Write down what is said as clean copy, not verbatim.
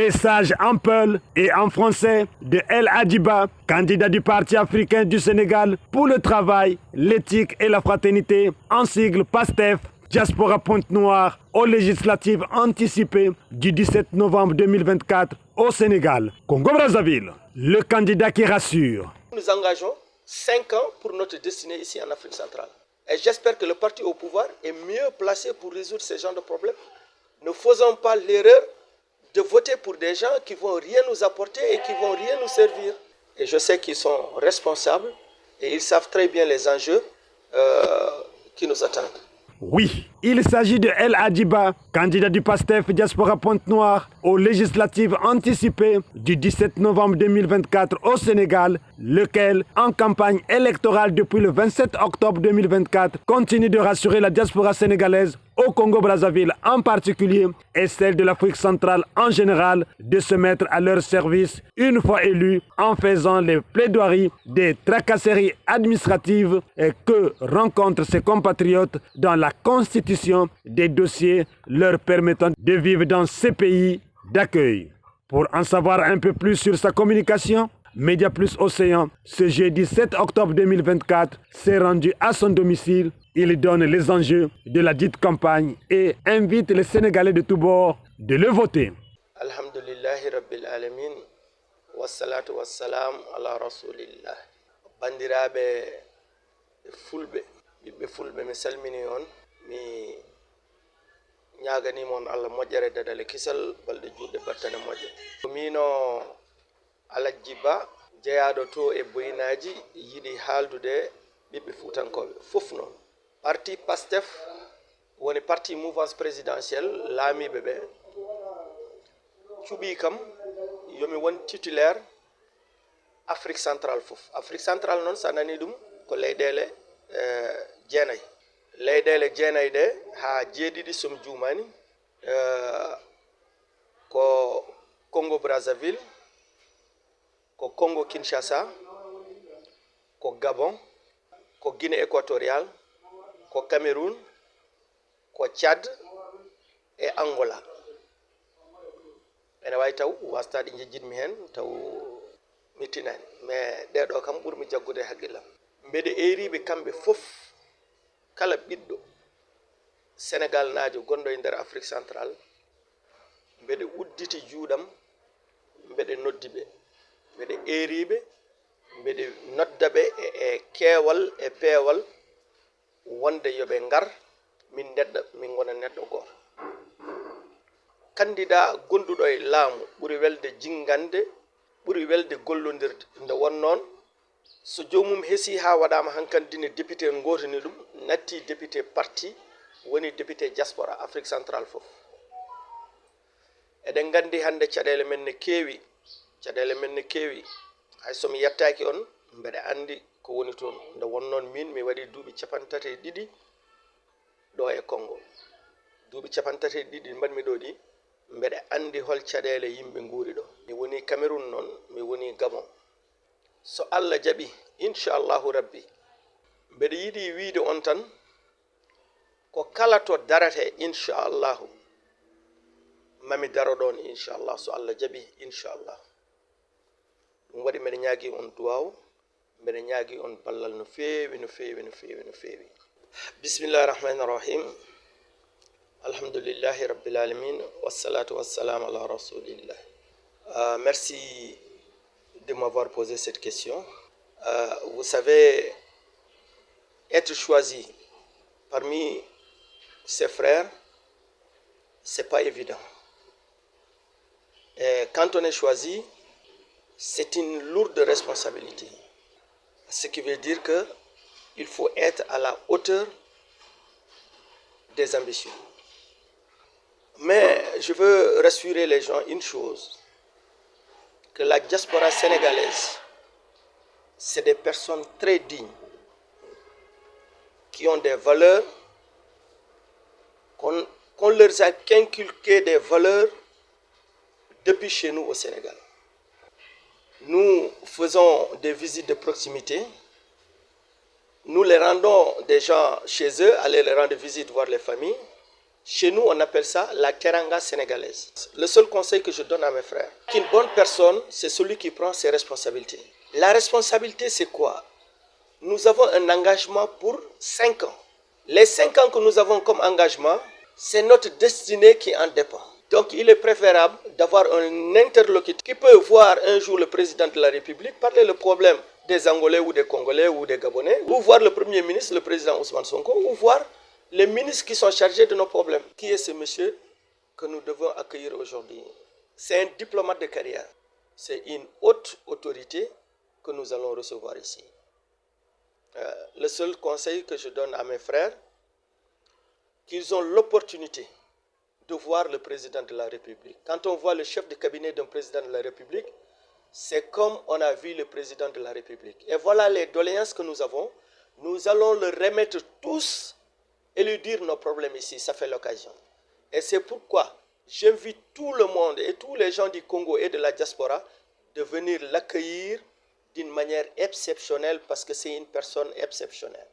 Message en peul et en français de El Hadjiba, candidat du Parti africain du Sénégal pour le travail, l'éthique et la fraternité, en sigle PASTEF, Diaspora Pointe-Noire, aux législatives anticipées du 17 novembre 2024 au Sénégal. Congo-Brazzaville, le candidat qui rassure. Nous engageons 5 ans pour notre destinée ici en Afrique centrale. Et j'espère que le parti au pouvoir est mieux placé pour résoudre ce genre de problèmes. Ne faisons pas l'erreur de voter pour des gens qui ne vont rien nous apporter et qui ne vont rien nous servir. Et je sais qu'ils sont responsables et ils savent très bien les enjeux qui nous attendent. Oui, il s'agit de El Hadjiba, candidat du PASTEF Diaspora Pointe-Noire aux législatives anticipées du 17 novembre 2024 au Sénégal, lequel, en campagne électorale depuis le 27 octobre 2024, continue de rassurer la diaspora sénégalaise au Congo-Brazzaville en particulier et celle de l'Afrique centrale en général de se mettre à leur service une fois élus en faisant les plaidoiries des tracasseries administratives que rencontrent ses compatriotes dans la constitution des dossiers leur permettant de vivre dans ces pays d'accueil. Pour en savoir un peu plus sur sa communication, Média Plus Océan, ce jeudi 7 octobre 2024, s'est rendu à son domicile. Il donne les enjeux de la dite campagne et invite les Sénégalais de tous bords de le voter. Alhamdulillahi Rabbil Alamin, wassalatu wassalam ala Rasulillah. Bandiraɓe fulɓe, ɓiɓɓe fulɓe mi salmini on, mi ñaganimon Allah moƴƴere dadale kisal balɗe juɗɗe battane moƴƴe. Mino Alhaji Ba jeyaɗo to e boyinaji yiɗi haaldude ɓiɓɓe fuutankoɓe fof noon. Parti PASTEF woni parti mouvance présidentielle laamiɓe ɓe cuɓi kam yomi won titulaire Afrique centrale fof. Afrique centrale noon sa nani ɗum ko leyɗele jeenayyi. Leyɗele jeenayyi ɗe ha jeeɗiɗi somi juumani ko Congo Brazzaville, ko Congo Kinshasa, ko Gabon, ko Guinée équatoriale, ko Cameroun, ko Tchad et Angola. Ene wawi taw wasta ɗi jejjitmi hen taw mi tinani, mais ɗeɗo kam ɓurmi jaggude e haqqillam. Mbeɗe eriɓe kamɓe fof, kala ɓiɗɗo Sénégal naajo gonɗo e nder Afrique centrale, mbeɗe udditi juuɗam, mbeɗe noddi ɓe, mbeɗe eriɓe, mbeɗe nodda ɓe e keewal e peewal wonde yoɓe ngar min neɗɗo min gona neɗɗo goto. Candidat gonduɗo e laamu ɓuri welde jingande, ɓuri welde gollodirde. Nde won noon so jomum heesi ha waɗama hankkandine député gotani ɗum natti député parti woni député diaspora Afrique centrale fof. Eɗen gandi hande caɗele men ne keewi, caɗele men ne keewi. Hay somi yettaki on mbeɗa andi ko woni toon. Nde won noon min mi waɗi duuɓi 32 ɗo e Congo. Duuɓi 32 mbanmi ɗo ɗi mbeɗa andi hol caɗele yimɓe guuri ɗo. Mi woni Cameroun noon, mi woni Gabon. So Allah jaɓi inchallahu rabbi mbeɗa yiɗi wiide on tan ko kala to darate inchallahu mami daro ɗon inchallah so Allah jaɓi inchallah. Ɗum waɗi mbeɗa ñaagui on duwaw, mbeɗa ñaagui on ballal no feewi no feewi no feewi no feewi. Bismillahi rahmani rahim, alhamdulillahi rabbil alamin, wassalatu wassalam ala rasulillah. Merci de m'avoir posé cette question. Vous savez, être choisi parmi ses frères, c'est pas évident. Et quand on est choisi, c'est une lourde responsabilité. Ce qui veut dire qu'il faut être à la hauteur des ambitions. Mais je veux rassurer les gens une chose, que la diaspora sénégalaise, c'est des personnes très dignes, qui ont des valeurs, qu'on leur a inculqué des valeurs depuis chez nous au Sénégal. Nous faisons des visites de proximité, nous les rendons des gens chez eux, aller les rendre visite, voir les familles. Chez nous, on appelle ça la teranga sénégalaise. Le seul conseil que je donne à mes frères, qu'une bonne personne, c'est celui qui prend ses responsabilités. La responsabilité, c'est quoi? Nous avons un engagement pour 5 ans. Les 5 ans que nous avons comme engagement, c'est notre destinée qui en dépend. Donc il est préférable d'avoir un interlocuteur qui peut voir un jour le président de la République, parler le problème des Angolais ou des Congolais ou des Gabonais, ou voir le Premier ministre, le président Ousmane Sonko, ou voir les ministres qui sont chargés de nos problèmes. Qui est ce monsieur que nous devons accueillir aujourd'hui? C'est un diplomate de carrière. C'est une haute autorité que nous allons recevoir ici. Le seul conseil que je donne à mes frères, qu'ils ont l'opportunité de voir le président de la République. Quand on voit le chef de cabinet d'un président de la République, c'est comme on a vu le président de la République. Et voilà les doléances que nous avons. Nous allons le remettre tous et lui dire nos problèmes ici. Ça fait l'occasion. Et c'est pourquoi j'invite tout le monde et tous les gens du Congo et de la diaspora de venir l'accueillir d'une manière exceptionnelle parce que c'est une personne exceptionnelle.